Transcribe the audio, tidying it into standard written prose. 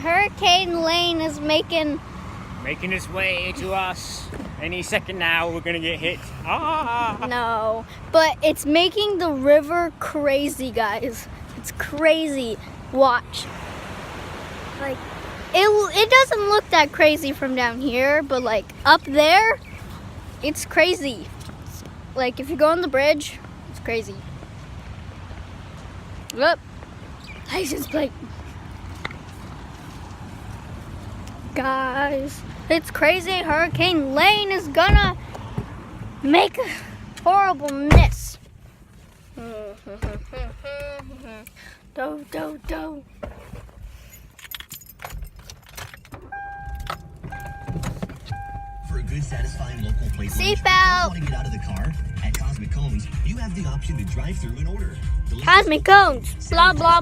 Hurricane Lane is making its way to us. Any second now, we're gonna get hit. Ah! no, but it's making the river crazy, guys. It's crazy. Watch. Like, it doesn't look that crazy from down here, but like up there, it's crazy. Like if you go on the bridge, it's crazy. Look, license plate. Guys, it's crazy. Hurricane Lane is gonna make a horrible mess. Do. For a good, satisfying local plate lunch, Seatbelt. want to get out of the car? At Cosmic Cones, you have the option to drive through and order. Cosmic cones. Blah blah.